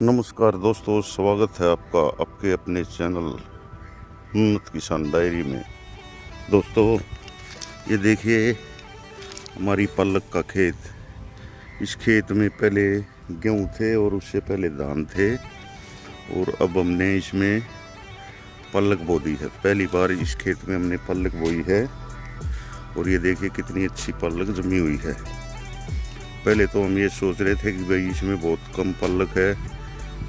नमस्कार दोस्तों, स्वागत है आपका आपके अपने चैनल उन्नत किसान डायरी में। दोस्तों, ये देखिए हमारी पालक का खेत। इस खेत में पहले गेहूं थे और उससे पहले धान थे, और अब हमने इसमें पालक बो दी है। पहली बार इस खेत में हमने पालक बोई है, और ये देखिए कितनी अच्छी पालक जमी हुई है। पहले तो हम ये सोच रहे थे कि भाई इसमें बहुत कम पालक है,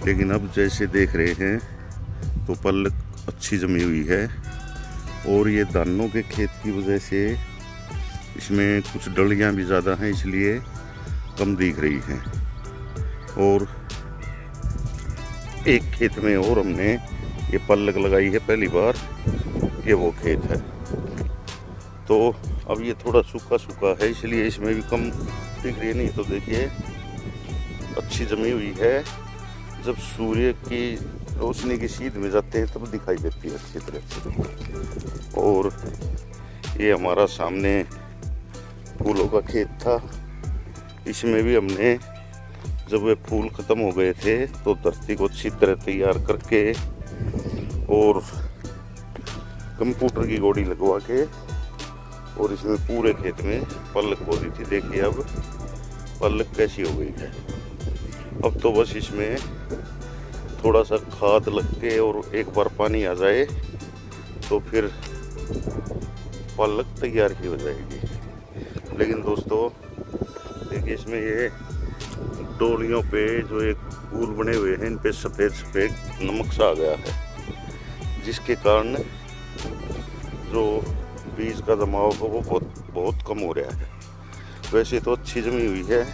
लेकिन अब जैसे देख रहे हैं तो पालक अच्छी जमी हुई है। और ये धानों के खेत की वजह से इसमें कुछ डलियां भी ज़्यादा हैं, इसलिए कम दिख रही हैं। और एक खेत में और हमने ये पालक लगाई है पहली बार, ये वो खेत है। तो अब ये थोड़ा सूखा सूखा है, इसलिए इसमें भी कम दिख रही है। नहीं तो देखिए अच्छी जमी हुई है। जब सूर्य की रोशनी की सीध में जाते हैं तब दिखाई देती है अच्छी तरह से। और ये हमारा सामने फूलों का खेत था। इसमें भी हमने जब वे फूल ख़त्म हो गए थे तो धरती को अच्छी तरह तैयार करके और कंप्यूटर की गोड़ी लगवा के और इसमें पूरे खेत में पालक बो दी थी। देखिए अब पालक कैसी हो गई है। अब तो बस इसमें थोड़ा सा खाद लग के और एक बार पानी आ जाए तो फिर पालक तैयार ही हो जाएगी। लेकिन दोस्तों देखिए, इसमें ये डोलियों पे जो एक फूल बने हुए हैं, इन पे सफ़ेद सफ़ेद नमक सा आ गया है, जिसके कारण जो बीज का जमाव हो वो बहुत कम हो रहा है। वैसे तो अच्छी जमी हुई है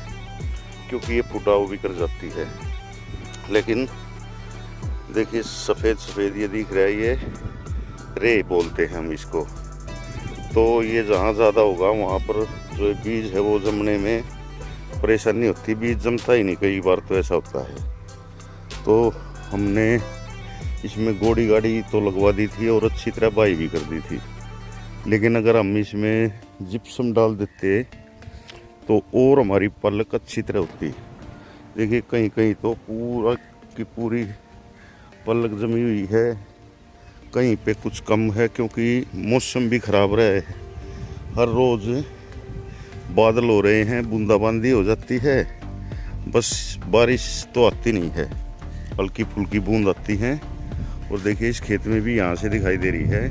क्योंकि ये फुटाव भी कर जाती है, लेकिन देखिए सफ़ेद सफ़ेद ये दिख रहा है, ये रे बोलते हैं हम इसको। तो ये जहाँ ज़्यादा होगा वहाँ पर जो बीज है वो जमने में परेशानी होती, बीज जमता ही नहीं। कई बार तो ऐसा होता है। तो हमने इसमें गोड़ी गाड़ी तो लगवा दी थी और अच्छी तरह बाई भी कर दी थी, लेकिन अगर हम इसमें जिप्सम डाल देते तो और हमारी पालक अच्छी तरह होती। देखिए कहीं कहीं तो पूरा की पूरी पालक जमी हुई है, कहीं पे कुछ कम है, क्योंकि मौसम भी ख़राब रहा है। हर रोज़ बादल हो रहे हैं, बूंदाबांदी हो जाती है, बस बारिश तो आती नहीं है, हल्की फुल्की बूंद आती हैं। और देखिए इस खेत में भी यहाँ से दिखाई दे रही है,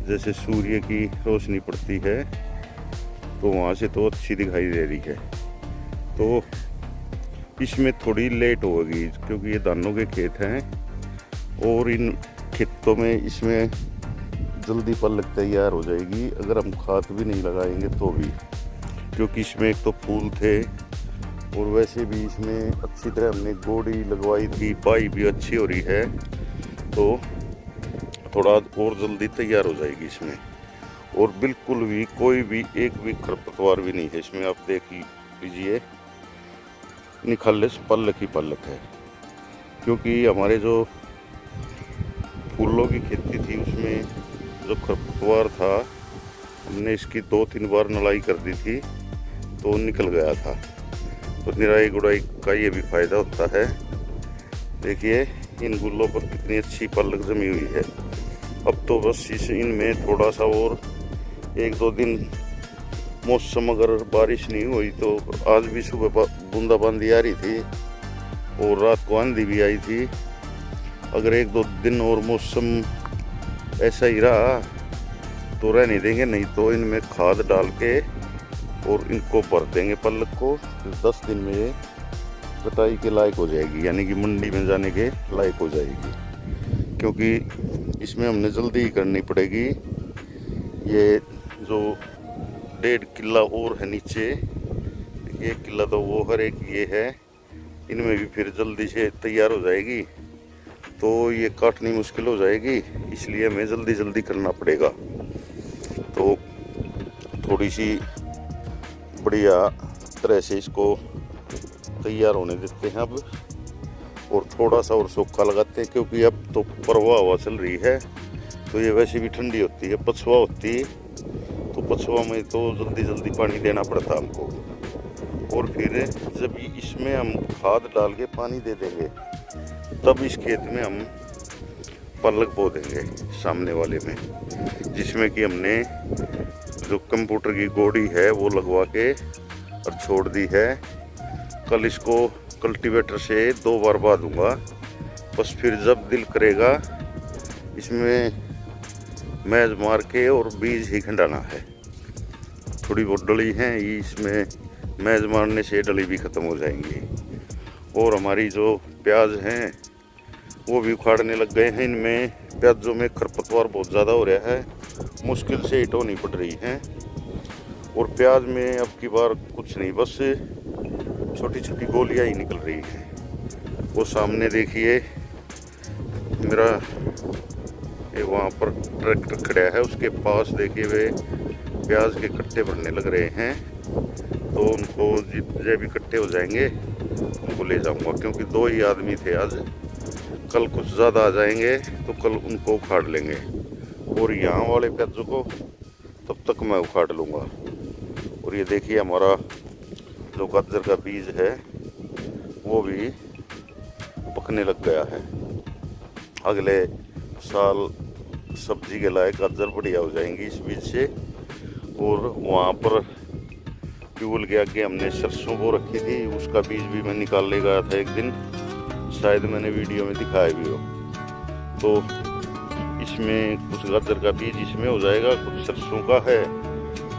जैसे सूर्य की रोशनी पड़ती है तो वहाँ से तो अच्छी दिखाई दे रही है। तो इसमें थोड़ी लेट होगी क्योंकि ये धानों के खेत हैं, और इन खेतों में इसमें जल्दी पालक तैयार हो जाएगी अगर हम खाद भी नहीं लगाएंगे तो भी, क्योंकि इसमें एक तो फूल थे और वैसे भी इसमें अच्छी तरह हमने गोड़ी लगवाई थी, बाई भी अच्छी हो रही है, तो थोड़ा और जल्दी तैयार हो जाएगी इसमें। और बिल्कुल भी कोई भी एक भी खरपतवार भी नहीं है इसमें। आप देख लीजिए निखालस पालक ही पालक है, क्योंकि हमारे जो फूलों की खेती थी उसमें जो खरपतवार था हमने इसकी 2-3 बार नलाई कर दी थी तो निकल गया था। तो निराई गुड़ाई का ये भी फायदा होता है। देखिए इन गुल्लों पर कितनी अच्छी पालक जमी हुई है। अब तो बस इनमें थोड़ा सा और 1-2 दिन मौसम अगर बारिश नहीं हुई तो आज भी सुबह बूंदाबांदी आ रही थी और रात को आंधी भी आई थी। अगर 1-2 दिन और मौसम ऐसा ही रहा तो रहने देंगे, नहीं तो इनमें खाद डाल के और इनको भर देंगे पालक को। 10 दिन में ये कटाई के लायक हो जाएगी, यानी कि मंडी में जाने के लायक हो जाएगी, क्योंकि इसमें हमने जल्दी ही करनी पड़ेगी। ये जो 1.5 किला और है नीचे, 1 किला तो वो हर एक ये है, इनमें भी फिर जल्दी से तैयार हो जाएगी, तो ये काटनी मुश्किल हो जाएगी, इसलिए हमें जल्दी जल्दी करना पड़ेगा। तो थोड़ी सी बढ़िया तरह से इसको तैयार होने देते हैं अब, और थोड़ा सा और सोखा लगाते हैं, क्योंकि अब तो परवा हवा चल रही है तो ये वैसे भी ठंडी होती है। पछुआ होती तो पछुआ में तो जल्दी जल्दी पानी देना पड़ता हमको, और फिर जब इसमें हम खाद डाल के पानी दे देंगे तब इस खेत में हम पालक बो देंगे सामने वाले में, जिसमें कि हमने जो कंप्यूटर की गोड़ी है वो लगवा के और छोड़ दी है। कल इसको कल्टीवेटर से 2 बार बा दूंगा, बस फिर जब दिल करेगा इसमें मैज मार के और बीज ही खंडाना है। थोड़ी बहुत डली हैं, इसमें मैज मारने से डली भी ख़त्म हो जाएंगी। और हमारी जो प्याज हैं वो भी उखाड़ने लग गए हैं। इनमें प्याजों में खरपतवार बहुत ज़्यादा हो रहा है, मुश्किल से ही ढोनी पड़ रही हैं। और प्याज में अब की बार कुछ नहीं, बस छोटी छोटी गोलियां ही निकल रही हैं। वो सामने देखिए मेरा ये वहाँ पर ट्रैक्टर खड़ा है, उसके पास देखिए वे प्याज के कट्टे भरने लग रहे हैं। तो उनको जितने भी कट्टे हो जाएंगे उनको ले जाऊंगा, क्योंकि 2 ही आदमी थे आज। कल कुछ ज़्यादा आ जाएंगे तो कल उनको उखाड़ लेंगे, और यहाँ वाले प्याजों को तब तक मैं उखाड़ लूँगा। और ये देखिए हमारा जो गाजर का बीज है वो भी पकने लग गया है। अगले साल सब्जी के लायक गाजर बढ़िया हो जाएंगी इस बीज से। और वहाँ पर ट्यूबवेल के आगे हमने सरसों बो रखी थी, उसका बीज भी मैं निकाल ले गया था एक दिन, शायद मैंने वीडियो में दिखाया भी हो। तो इसमें कुछ गाजर का बीज इसमें हो जाएगा, कुछ सरसों का है।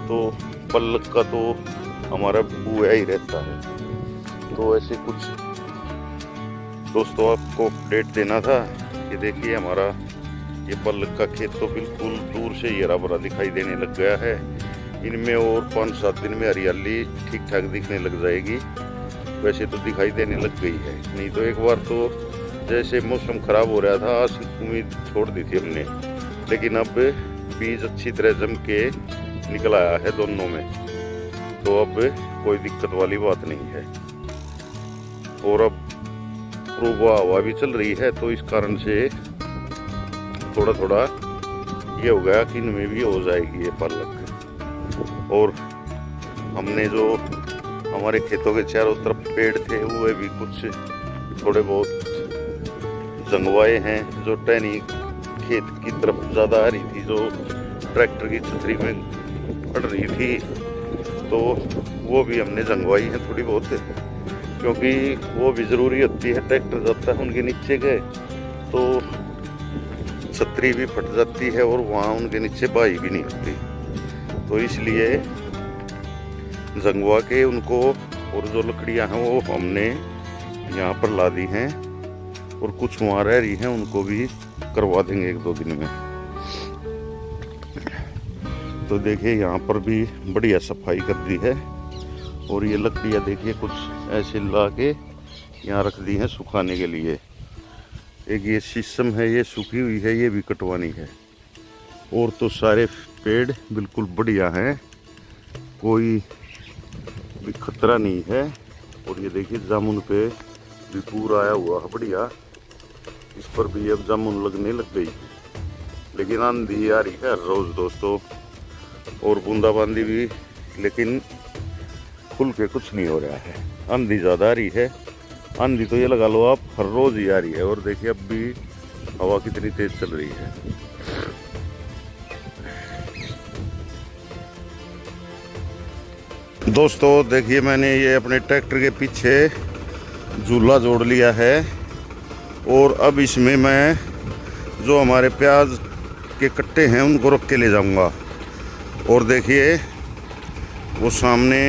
तो पलक का तो हमारा बुआ ही रहता है। तो ऐसे कुछ दोस्तों आपको अपडेट देना था। ये देखिए हमारा ये पलक का खेत तो बिल्कुल दूर से ही हरा भरा दिखाई देने लग गया है। इनमें और 5-7 दिन में हरियाली ठीक ठाक दिखने लग जाएगी। वैसे तो दिखाई देने लग गई है, नहीं तो एक बार तो जैसे मौसम खराब हो रहा था आज उम्मीद छोड़ दी थी हमने, लेकिन अब बीज अच्छी तरह जम के निकल आया है दोनों में। तो अब कोई दिक्कत वाली बात नहीं है। और अब पूर्वा हवा भी चल रही है, तो इस कारण से थोड़ा थोड़ा ये हो गया कि इनमें भी हो जाएगी ये पालक। और हमने जो हमारे खेतों के चारों तरफ पेड़ थे वो भी कुछ थोड़े बहुत जंगवाए हैं। जो टहनी खेत की तरफ ज़्यादा आ रही थी, जो ट्रैक्टर की छतरी में पड़ रही थी, तो वो भी हमने जंगवाई है थोड़ी बहुत, क्योंकि वो भी ज़रूरी होती है। ट्रैक्टर जाता है उनके नीचे गए तो छतरी भी फट जाती है और वहाँ उनके नीचे बाई भी नहीं होती। तो इसलिए जंगवा के उनको, और जो लकड़ियाँ हैं वो हमने यहाँ पर ला दी हैं, और कुछ वहाँ रह रही हैं उनको भी करवा देंगे 1-2 दिन में। तो देखिए यहाँ पर भी बढ़िया सफाई कर दी है। और ये लकड़ियाँ देखिए कुछ ऐसे ला के यहाँ रख दी हैं सुखाने के लिए। एक ये शीशम है, ये सूखी हुई है, ये भी कटवानी है। और तो सारे पेड़ बिल्कुल बढ़िया हैं, कोई भी खतरा नहीं है। और ये देखिए जामुन पे भी पूरा आया हुआ है बढ़िया, इस पर भी अब जामुन लगने लग गई। लेकिन आंधी आ रही है रोज़ दोस्तों, और बूंदाबांदी भी, लेकिन खुल के कुछ नहीं हो रहा है। आंधी ज़्यादा आ रही है। आंधी तो ये लगा लो आप हर रोज़ ही आ रही है। और देखिए अब भी हवा कितनी तेज़ चल रही है। दोस्तों देखिए मैंने ये अपने ट्रैक्टर के पीछे झूला जोड़ लिया है, और अब इसमें मैं जो हमारे प्याज के कट्टे हैं उनको रख के ले जाऊंगा। और देखिए वो सामने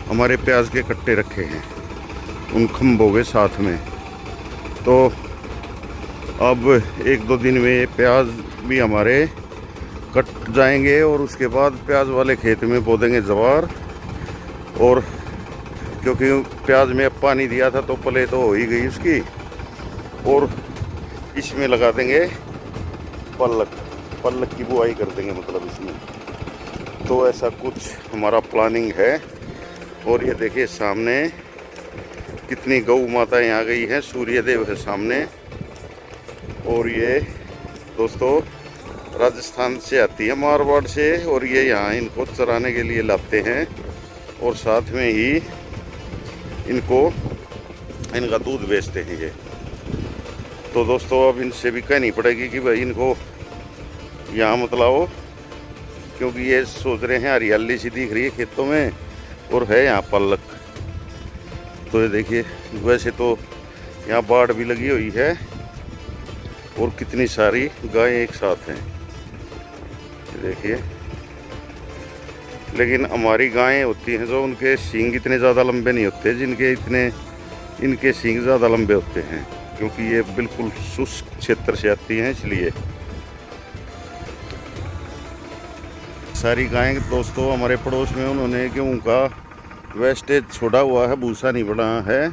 हमारे प्याज के कट्टे रखे हैं उन खंभों के साथ में। तो अब 1-2 दिन में प्याज भी हमारे कट जाएंगे, और उसके बाद प्याज वाले खेत में बो देंगे जवार। और क्योंकि प्याज में अब पानी दिया था तो पले तो हो ही गई उसकी, और इसमें लगा देंगे पल्लक की बुआई कर देंगे मतलब इसमें। तो ऐसा कुछ हमारा प्लानिंग है। और ये देखिए सामने कितनी गौ माताएं आ गई हैं, सूर्यदेव है सामने। और ये दोस्तों राजस्थान से आती है, मारवाड़ से, और ये यहाँ इनको चराने के लिए लाते हैं। और साथ में ही इनका दूध बेचते हैं ये। तो दोस्तों अब इनसे भी कहनी पड़ेगी कि भाई इनको यहाँ मत लाओ, क्योंकि ये सोच रहे हैं हरियाली सी दिख रही है खेतों में और है यहाँ पल्लक। तो ये देखिए, वैसे तो यहाँ बाढ़ भी लगी हुई है और कितनी सारी गायें एक साथ हैं, देखिए। लेकिन हमारी गायें होती हैं जो उनके सींग इतने ज़्यादा लंबे नहीं होते, इनके सींग ज़्यादा लंबे होते हैं, क्योंकि ये बिल्कुल शुष्क क्षेत्र से आती हैं, इसलिए। सारी गायें दोस्तों हमारे पड़ोस में उन्होंने गेहूं का वेस्टेज छोड़ा हुआ है, भूसा नहीं बना है,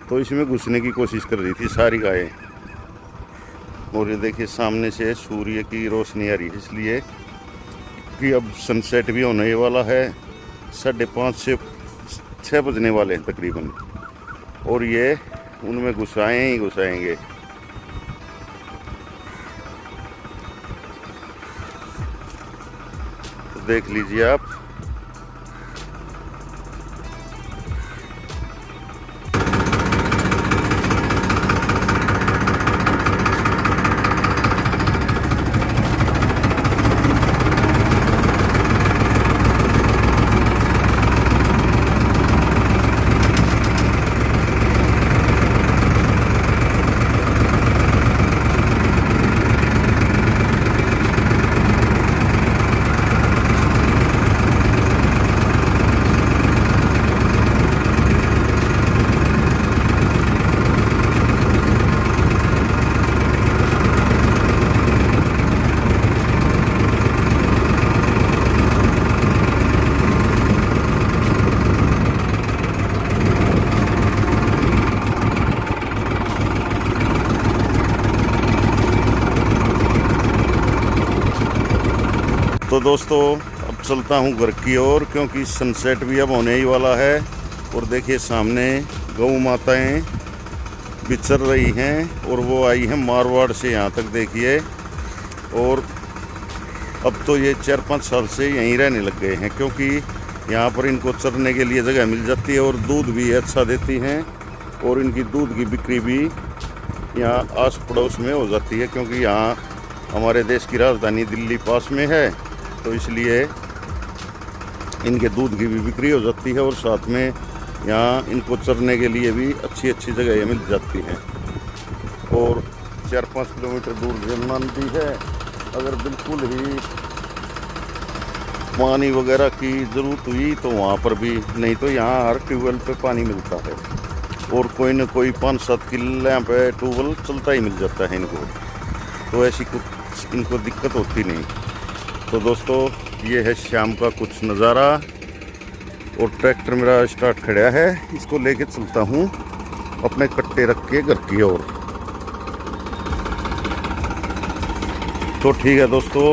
तो इसमें घुसने की कोशिश कर रही थी सारी गायें। और ये देखिए सामने से सूर्य की रोशनी आ रही है, इसलिए कि अब सनसेट भी होने वाला है। 5:30 से 6 बजने वाले हैं तकरीबन, और ये उनमें घुसाएंगे। तो देख लीजिए आप। तो दोस्तों अब चलता हूँ घर की ओर, क्योंकि सनसेट भी अब होने ही वाला है। और देखिए सामने गौ माताएं बिचर रही हैं, और वो आई हैं मारवाड़ से यहाँ तक, देखिए। और अब तो ये 4-5 साल से यहीं रहने लग गए हैं, क्योंकि यहाँ पर इनको चरने के लिए जगह मिल जाती है और दूध भी अच्छा देती हैं, और इनकी दूध की बिक्री भी यहाँ आस पड़ोस में हो जाती है, क्योंकि यहाँ हमारे देश की राजधानी दिल्ली पास में है, तो इसलिए इनके दूध की भी बिक्री हो जाती है, और साथ में यहाँ इनको चरने के लिए भी अच्छी अच्छी जगह मिल जाती हैं। और 4-5 किलोमीटर दूर जमुना नदी है। अगर बिल्कुल ही पानी वगैरह की ज़रूरत हुई तो वहाँ पर भी, नहीं तो यहाँ हर ट्यूबवेल पे पानी मिलता है, और कोई न कोई 5-7 किले पे ट्यूबवेल चलता ही मिल जाता है इनको, तो ऐसी कुछ इनको दिक्कत होती नहीं। तो दोस्तों ये है शाम का कुछ नज़ारा, और ट्रैक्टर मेरा स्टार्ट खड़ा है, इसको लेके चलता हूँ अपने कट्टे रख के घर की ओर। तो ठीक है दोस्तों,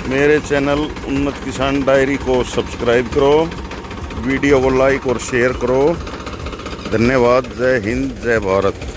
मेरे चैनल उन्नत किसान डायरी को सब्सक्राइब करो, वीडियो को लाइक और शेयर करो। धन्यवाद। जय हिंद, जय भारत।